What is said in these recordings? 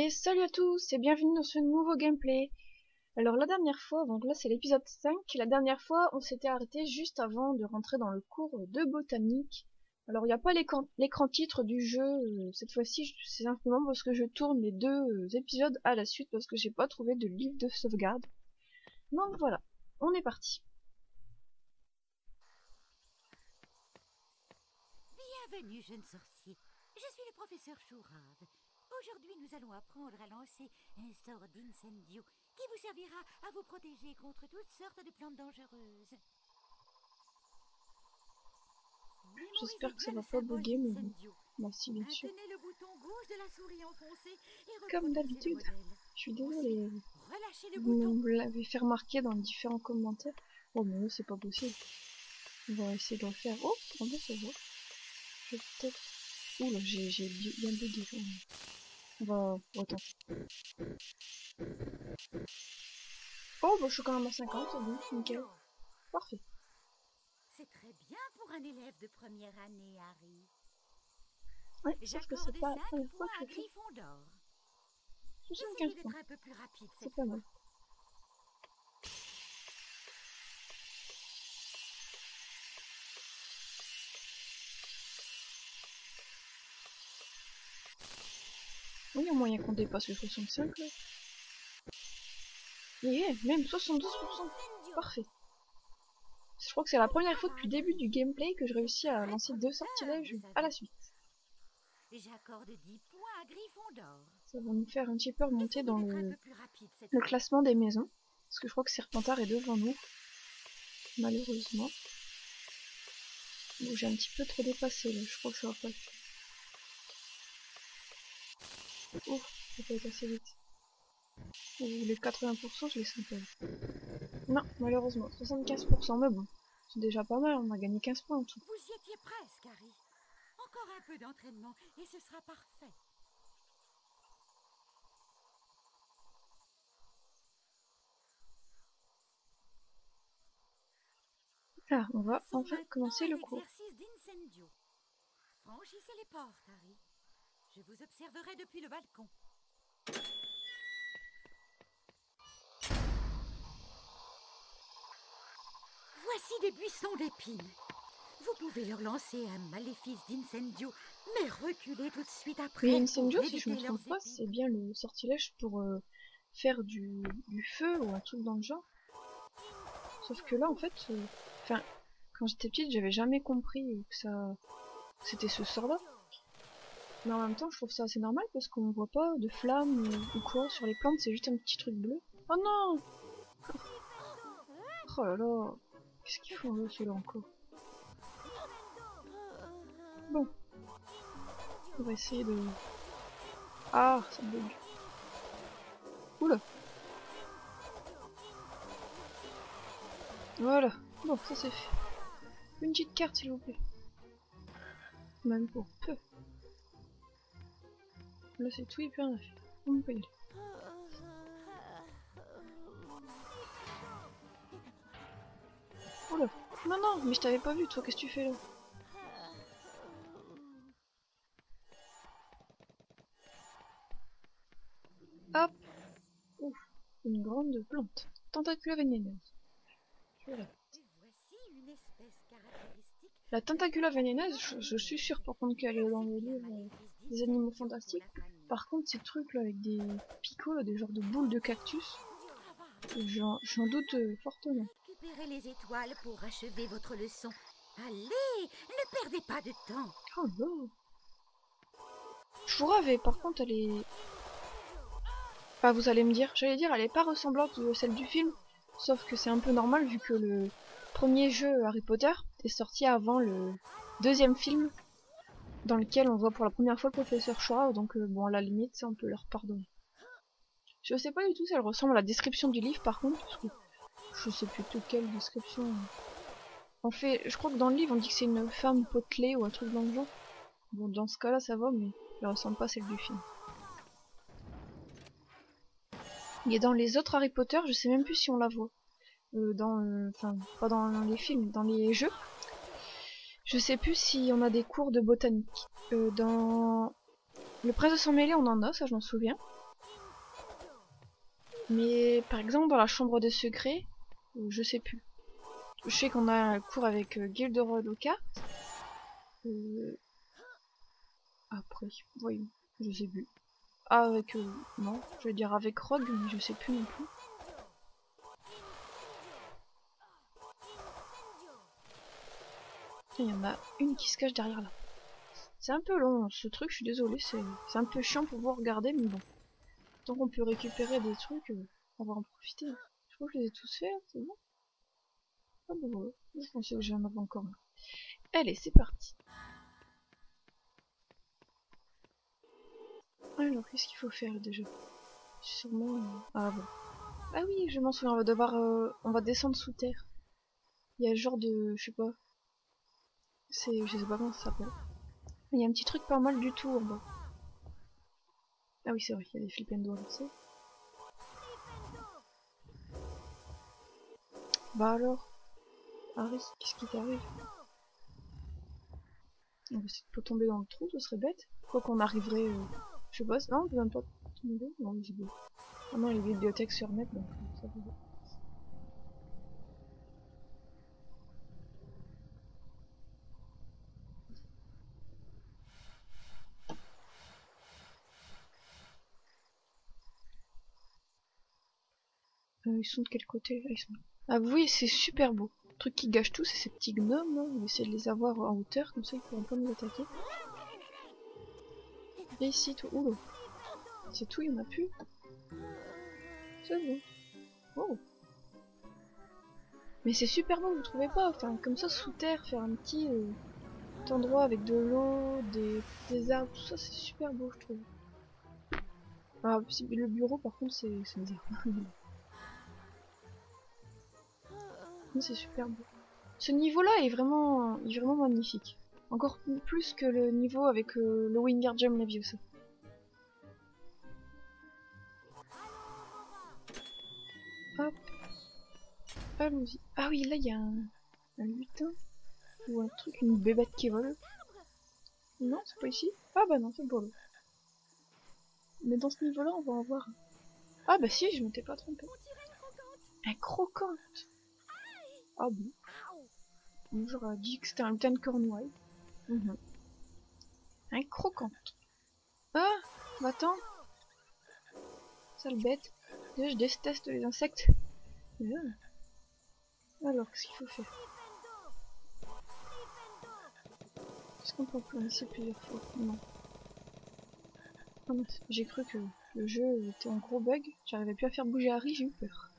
Et salut à tous et bienvenue dans ce nouveau gameplay. Alors la dernière fois, donc là c'est l'épisode 5, la dernière fois on s'était arrêté juste avant de rentrer dans le cours de botanique. Alors il n'y a pas l'écran titre du jeu cette fois-ci, c'est simplement parce que je tourne les deux épisodes à la suite parce que j'ai pas trouvé de livre de sauvegarde. Donc voilà, on est parti. Bienvenue, jeune sorcier. Je suis le professeur Chourave. Aujourd'hui, nous allons apprendre à lancer un sort d'incendio qui vous servira à vous protéger contre toutes sortes de plantes dangereuses. J'espère que ça va pas bugger, mais bon. Merci bien sûr. Maintenez le bouton gauche de la souris enfoncé et Comme reproduisez le d'habitude, modèle. je suis désolée. Relâchez le Vous bouton. me l'avez fait remarquer dans les différents commentaires. Oh mais là c'est pas possible. On va essayer de le faire. Oh, en fait ça va. Je vais peut-être... Ouh là, j'ai bien bugué. On va retenter. Oh bah je suis quand même à 50, c'est bon, nickel. Parfait. C'est très bien pour un élève de première année, Harry. Ouais, sauf que c'est pas la première fois que je le fais. Gryffondor. 75 Essayez points. d'être un peu plus rapide C'est cette pas fois. mal. Oui, il y a moyen qu'on dépasse le 65 là. Et même 72%. Parfait. Je crois que c'est la première fois depuis le début du gameplay que je réussis à lancer deux sortilèges à la suite. J'accorde 10 points à Gryffondor. Ça va nous faire un petit peu remonter dans le le classement des maisons. Parce que je crois que Serpentard est devant nous. Malheureusement. Bon, j'ai un petit peu trop dépassé là, je crois que ça va pas le faire. Oh, ça peut être assez vite. Oh, les 80% je les sens pas. Non, malheureusement, 75%, mais bon. C'est déjà pas mal, on a gagné 15 points en tout. Vous y étiez presque, Harry. Encore un peu d'entraînement et ce sera parfait. Ah, on va enfin commencer le cours. Exercice d'incendio. Franchissez les portes, Harry. Je vous observerai depuis le balcon. Voici des buissons d'épines. Vous pouvez leur lancer un maléfice d'incendio, mais reculez tout de suite après. Mais incendio, si je me trompe pas, c'est bien le sortilège pour faire du feu ou un truc dans le genre. Sauf que là, en fait, enfin, quand j'étais petite, j'avais jamais compris que ça, c'était ce sort-là. Mais en même temps, je trouve ça assez normal parce qu'on voit pas de flammes ou quoi sur les plantes, c'est juste un petit truc bleu. Oh non! Oh là là! Qu'est-ce qu'ils font là, ceux-là encore? Bon. On va essayer de... Ah, ça bug. Oula! Voilà. Bon, ça c'est fait. Une petite carte, s'il vous plaît. Même pour peu. Là, c'est tout et plus rien à faire. On peut y aller. Oula! Non, non, mais je t'avais pas vu, toi, qu'est-ce que tu fais là? Hop! Ouf! Une grande plante. Tentacula vénéneuse. Je vais la... La tentacula vénéneuse, je suis sûre par contre qu'elle est dans les livres des animaux fantastiques. Par contre, ces trucs là avec des picots, là, des genres de boules de cactus, j'en doute fortement. Récupérez les étoiles pour achever votre leçon. Allez, ne perdez pas de temps. Oh non! Chourave, par contre, elle est... Enfin, vous allez me dire, j'allais dire, elle est pas ressemblante de celle du film, sauf que c'est un peu normal vu que le premier jeu Harry Potter est sorti avant le deuxième film, dans lequel on voit pour la première fois le professeur Chourave, donc bon, à la limite, ça on peut leur pardonner. Je sais pas du tout si elle ressemble à la description du livre par contre, parce que je sais plus de quelle description. En fait, je crois que dans le livre on dit que c'est une femme potelée ou un truc dans le genre. Bon, dans ce cas-là ça va, mais elle ressemble pas à celle du film. Et dans les autres Harry Potter, je sais même plus si on la voit. Enfin, pas dans les films, dans les jeux. Je sais plus si on a des cours de botanique. Dans Le Prince de Sang Mêlé, on en a, ça je m'en souviens. Mais par exemple dans la chambre des secrets, je sais plus. Je sais qu'on a un cours avec Gilderoy Lockhart. Après, voyons, je sais plus. Ah, avec non, je vais dire avec Rogue, mais je sais plus non plus. Il y en a une qui se cache derrière là. C'est un peu long ce truc, je suis désolée, c'est un peu chiant pour vous regarder, mais bon. Tant qu'on peut récupérer des trucs, on va en profiter. Je crois que je les ai tous faits, hein, c'est bon. Ah bah voilà, je pensais que j'en avais encore un. Allez, c'est parti. Alors, qu'est-ce qu'il faut faire déjà? Sûrement... Ah bon. Ah oui, je m'en souviens, on va devoir... on va descendre sous terre. Il y a le genre de... je sais pas. C'est... je sais pas comment ça s'appelle. Il y a un petit truc pas mal du tout en bas. Ah oui, c'est vrai, il y a des flippendo à lancer. Bah alors, Harry, qu'est-ce qui t'arrive? On va essayer de pas tomber dans le trou, ce serait bête. Quoi qu'on arriverait... je sais pas, non, on peut même pas tomber. Non, c'est bon. Ah non, les bibliothèques se remettent, donc ça va. Ils sont de quel côté? Ah, ils sont... Ah oui, c'est super beau. Le truc qui gâche tout, c'est ces petits gnomes, là. On va essayer de les avoir en hauteur, comme ça ils pourront pas nous attaquer. Viens ici, toi. Oula. C'est tout, il y en a plus. C'est bon. Oh. Mais c'est super beau, vous trouvez pas? Enfin, comme ça, sous terre, faire un petit endroit avec de l'eau, des arbres, tout ça, c'est super beau, je trouve. Ah, le bureau, par contre, c'est bizarre. Mais c'est super beau. Ce niveau-là est vraiment magnifique. Encore plus que le niveau avec le Wingardium Leviosa. Hop, allons-y. Ah oui, là il y a un lutin ou un truc, une bébête qui vole. Non, c'est pas ici. Ah bah non, c'est pour l'eau. Mais dans ce niveau-là, on va en voir. Ah bah si, je m'étais pas trompée. Un crocante. Ah bon. J'aurais dit que c'était un lutin de Cornouailles. Un crocante. Ah, bah attends. Sale bête. Déjà, je déteste les insectes. Alors, qu'est-ce qu'il faut faire? Est-ce qu'on peut lancer plusieurs fois? Non. Oh mince, j'ai cru que le jeu était en gros bug. J'arrivais plus à faire bouger Harry, j'ai eu peur.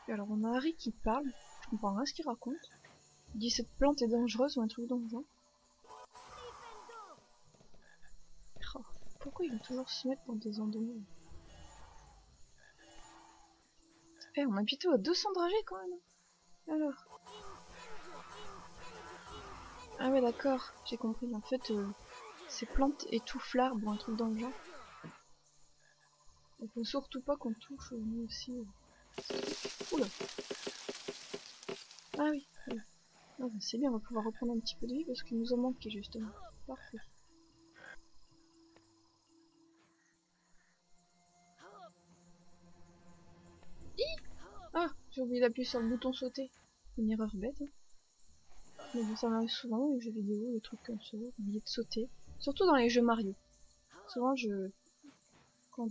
Et alors on a Harry qui parle, je comprends rien ce qu'il raconte. Il dit cette plante est dangereuse ou un truc dans le genre. Oh, pourquoi ils vont toujours se mettre dans des endroits? Eh, on a plutôt à 200 dragées quand même. Alors. Ah ouais d'accord, j'ai compris. En fait, ces plantes étouffent l'arbre ou un truc dans le genre. Il faut surtout pas qu'on touche nous aussi. Oula. Ah oui. Voilà. Ah, bah, c'est bien, on va pouvoir reprendre un petit peu de vie parce qu'il nous en manquait justement. Parfait. Ah, j'ai oublié d'appuyer sur le bouton sauter. Une erreur bête. Hein. Mais bon, ça m'arrive souvent, les jeux vidéo, des trucs comme ça, oublier de sauter. Surtout dans les jeux Mario. Souvent, quand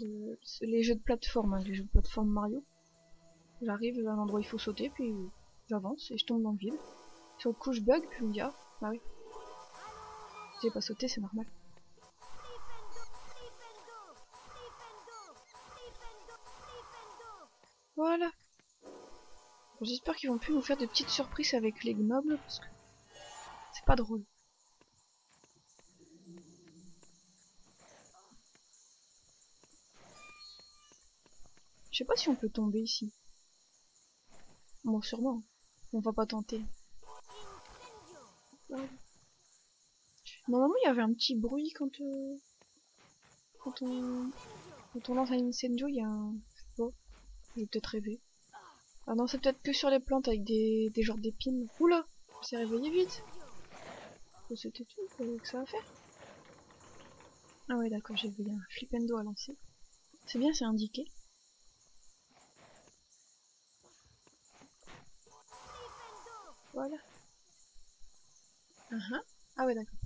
les jeux de plateforme, hein, les jeux de plateforme Mario, j'arrive à un endroit où il faut sauter, puis j'avance et je tombe dans le vide. Sur le coup, je bug, puis je me dis, ah, bah oui. J'ai pas sauté, c'est normal. Voilà. Bon, j'espère qu'ils vont plus nous faire de petites surprises avec les gnomes, parce que c'est pas drôle. Je sais pas si on peut tomber ici. Bon, sûrement. On va pas tenter. Normalement, il y avait un petit bruit quand on lance un incendio, il y a un... Je sais pas, j'ai peut-être rêvé. Ah non, c'est peut-être que sur les plantes avec des genres d'épines. Oula, on s'est réveillé vite. C'était tout que ça à faire. Ah ouais d'accord, j'ai vu un flipendo à lancer. C'est bien, c'est indiqué. Voilà. Ah ouais d'accord.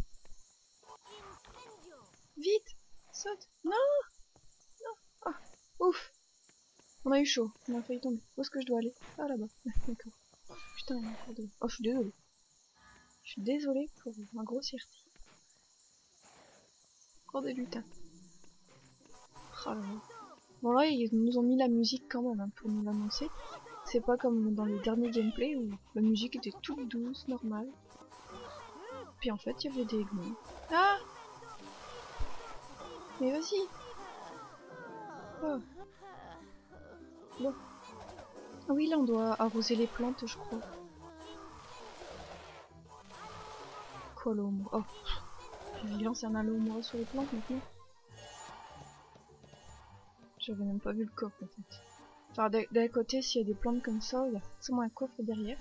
Vite! Saute! Non! Ah! Ouf! On a eu chaud, on a failli tomber. Où est-ce que je dois aller? Ah là-bas. D'accord. Putain, il y a encore de... Oh, je suis désolée. Je suis désolée pour ma grossièreté. Encore des lutins. Oh là là. Bon là, ils nous ont mis la musique quand même hein, pour nous l'annoncer. C'est pas comme dans les derniers gameplays où la musique était toute douce, normale. Puis en fait, il y avait des gnomes. Ah! Mais vas-y! Oh. Bon. Ah oui, là on doit arroser les plantes, je crois. Quoi l'ombre? Oh. J'ai lancé un halo sur les plantes maintenant. J'avais même pas vu le coffre en fait. Enfin, d'un côté, s'il y a des plantes comme ça, il y a forcément un coffre derrière.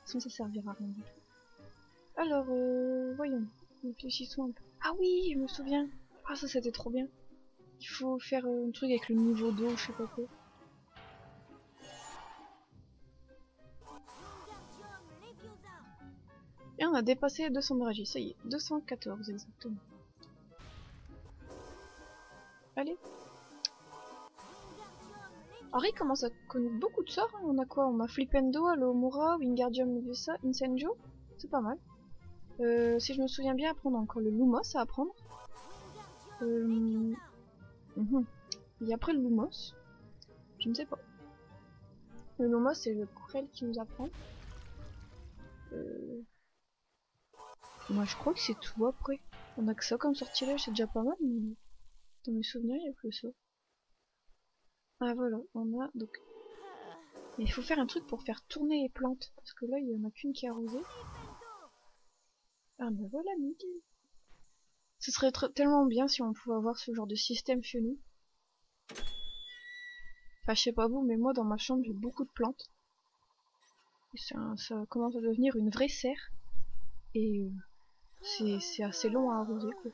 Sinon, ça servira à rien du tout. Alors, voyons. Réfléchissons un peu. Ah oui, je me souviens. Ah, ça, c'était trop bien. Il faut faire un truc avec le niveau d'eau, je sais pas quoi. Et on a dépassé les 200 dragis, ça y est. 214 exactement. Allez. Harry commence à connaître beaucoup de sorts. Hein. On a quoi? On a Flipendo, Alohomora, Wingardium Leviosa, Incendio. C'est pas mal. Si je me souviens bien, après on a encore le Lumos à apprendre. Et après le Lumos, je ne sais pas. Le Lumos c'est le Quirrell qui nous apprend. Moi je crois que c'est tout après. On a que ça comme sortilège, c'est déjà pas mal, mais dans mes souvenirs il n'y a que ça. Ah voilà, on a donc... Mais il faut faire un truc pour faire tourner les plantes, parce que là il y en a qu'une qui est arrosée. Ah bah voilà, nickel. Ce serait tellement bien si on pouvait avoir ce genre de système chez nous. Enfin je sais pas vous, mais moi dans ma chambre j'ai beaucoup de plantes. Et ça commence à devenir une vraie serre. Et c'est assez long à arroser quoi.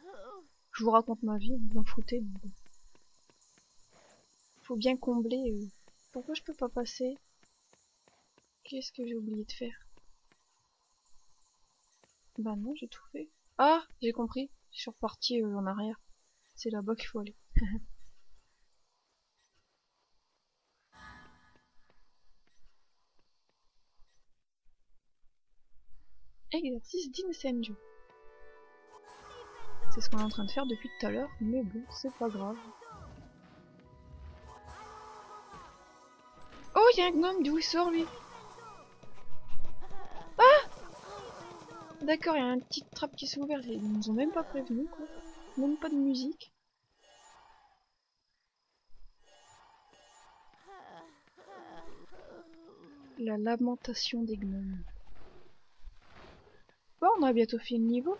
Je vous raconte ma vie, vous en foutez. Mais bon. Faut bien combler. Pourquoi je peux pas passer? Qu'est-ce que j'ai oublié de faire? Bah non, j'ai tout fait. Ah, j'ai compris. Je suis repartie en arrière. C'est là-bas qu'il faut aller. Exercice d'Incendio. C'est ce qu'on est en train de faire depuis tout à l'heure, mais bon, c'est pas grave. Oh, il y a un gnome, d'où il sort lui? Ah! D'accord, il y a une petite trappe qui s'est ouverte. Ils nous ont même pas prévenu quoi. Même pas de musique. La lamentation des gnomes. Bon, on a bientôt fait le niveau.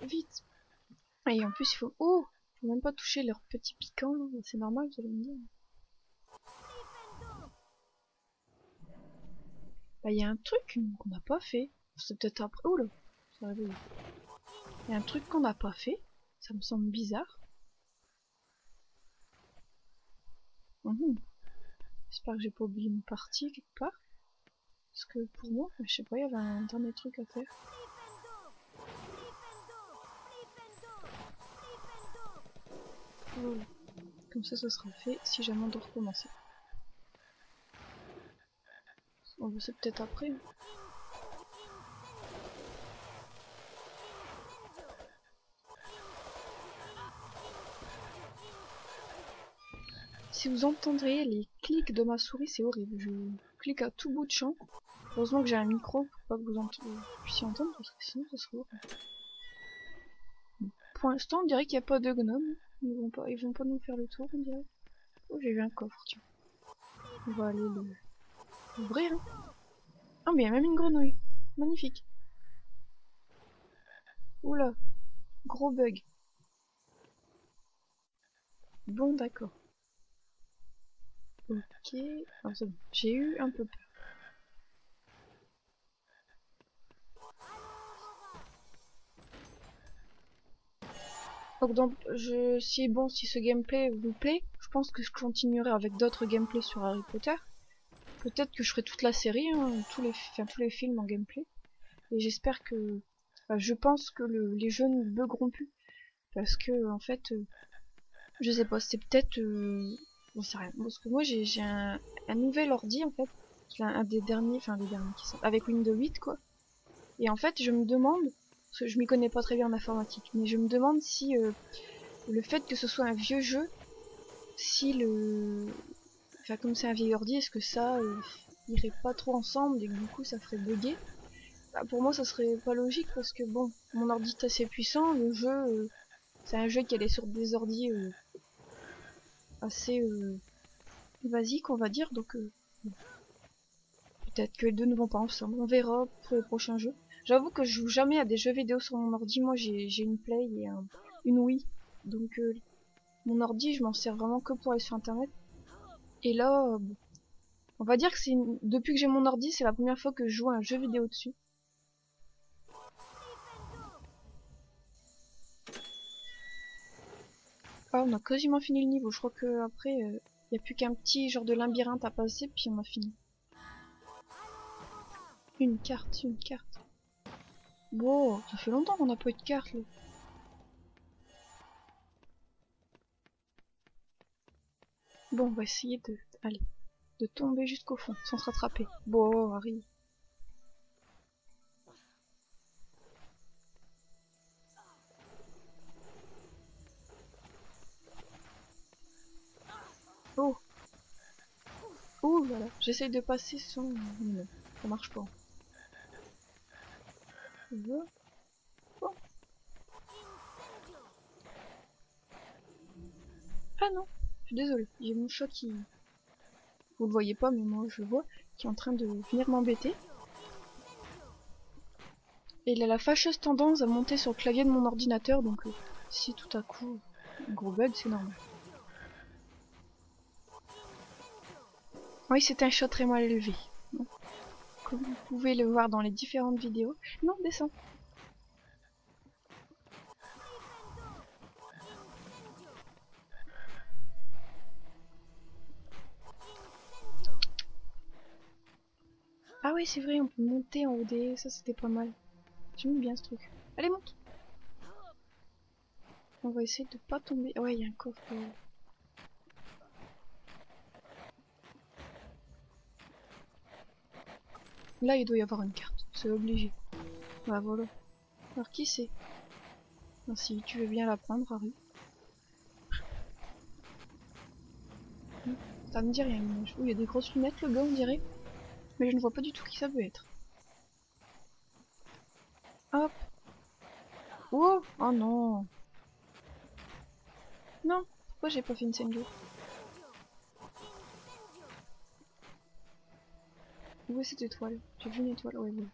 Vite. Et en plus, il faut... Oh! Faut même pas toucher leurs petits piquants. C'est normal, vous allez me dire. Bah, il y a un truc qu'on n'a pas fait. C'est peut-être après... Oh là! Ça réveille. Il y a un truc qu'on n'a pas fait. Ça me semble bizarre. J'espère que j'ai pas oublié une partie quelque part. Parce que pour moi, je sais pas, il y avait un dernier truc à faire. Voilà. Comme ça, ce sera fait si jamais on doit recommencer. On va c'est peut-être après. Hein. Si vous entendriez les clics de ma souris, c'est horrible. Je clique à tout bout de champ. Heureusement que j'ai un micro pour pas que vous puissiez entendre, parce que sinon ce serait horrible. Pour l'instant, on dirait qu'il n'y a pas de gnomes. Ils vont pas nous faire le tour, on dirait. Oh, j'ai vu un coffre, tiens. On va aller l'ouvrir. Hein. Oh, mais il y a même une grenouille. Magnifique. Oula, gros bug. Bon, d'accord. Ok, alors c'est bon. J'ai eu un peu peur. Donc si ce gameplay vous plaît, je pense que je continuerai avec d'autres gameplays sur Harry Potter. Peut-être que je ferai toute la série, hein, tous les films en gameplay. Et j'espère que, enfin, je pense que les jeux ne buggeront plus, parce que en fait, je sais pas, c'est peut-être, j'en sais rien. Parce que moi j'ai un nouvel ordi en fait, un des derniers, enfin des derniers qui sont avec Windows 8 quoi. Et en fait, je me demande, parce que je m'y connais pas très bien en informatique, mais je me demande si le fait que ce soit un vieux jeu, si enfin comme c'est un vieil ordi, est-ce que ça irait pas trop ensemble et que du coup ça ferait bugger? Bah, pour moi ça serait pas logique parce que bon, mon ordi est assez puissant, le jeu c'est un jeu qui allait sur des ordis assez basiques on va dire, donc peut-être que les deux ne vont pas ensemble, on verra pour les prochains jeux. J'avoue que je joue jamais à des jeux vidéo sur mon ordi, moi j'ai une Play et une Wii, donc mon ordi je m'en sers vraiment que pour aller sur internet. Et là, bon, on va dire que depuis que j'ai mon ordi, c'est la première fois que je joue à un jeu vidéo dessus. Ah, on a quasiment fini le niveau. Je crois que après, y a plus qu'un petit genre de labyrinthe à passer, puis on a fini. Une carte, une carte. Bon, ça fait longtemps qu'on n'a pas eu de carte là. Bon, on va essayer allez, de tomber jusqu'au fond, sans se rattraper. Bon, Harry. Oh, oh, voilà. J'essaye de passer sans. Non, ça marche pas. Bon. Ah non, je suis désolée. J'ai mon chat qui. Vous le voyez pas, mais moi je le vois, qui est en train de venir m'embêter. Et il a la fâcheuse tendance à monter sur le clavier de mon ordinateur, donc si tout à coup, un gros bug, c'est normal. Oui, c'est un chat très mal élevé. Bon, comme vous pouvez le voir dans les différentes vidéos. Non, descends. Ah oui, c'est vrai, on peut monter en OD, ça c'était pas mal. J'aime bien ce truc. Allez, monte. On va essayer de pas tomber. Ouais, il y a un coffre. Là, il doit y avoir une carte, c'est obligé. Bah voilà. Alors qui c'est? Si tu veux bien la prendre, Harry. Ça me dit rien, l'image. Il y a des grosses lunettes, le gars, on dirait. Mais je ne vois pas du tout qui ça peut être. Hop. Oh, oh non. Non, pourquoi j'ai pas fait une scène d'eau? Où est cette étoile? J'ai vu une étoile, ouais, ouais.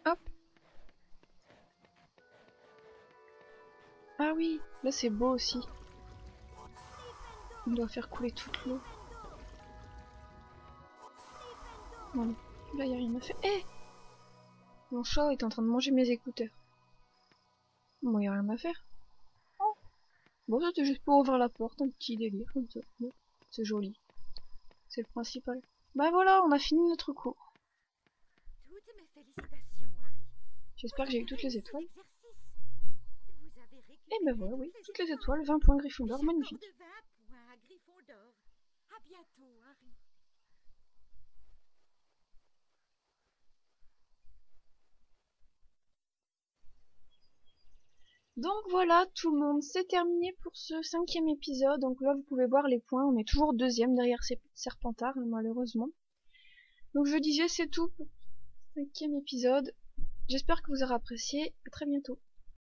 Hop. Ah oui, là c'est beau aussi. On doit faire couler toute l'eau. Non, là y a rien à faire. Eh! Mon chat est en train de manger mes écouteurs. Bon, y a rien à faire. Oh. Bon, c'était juste pour ouvrir la porte, un petit délire comme ça. Bon, c'est joli. C'est le principal. Bah voilà, on a fini notre cours. Toutes mes félicitations, Harry. J'espère que j'ai eu toutes les étoiles. Vous avez Et ben récupéré voilà, oui, toutes toutes les les étoiles, 20 points Gryffondor, magnifique. de 20 points à Gryffondor. À bientôt, Harry. Donc voilà tout le monde, c'est terminé pour ce 5e épisode. Donc là vous pouvez voir les points, on est toujours deuxième derrière Serpentard malheureusement. Donc je disais c'est tout pour ce 5e épisode. J'espère que vous aurez apprécié, à très bientôt.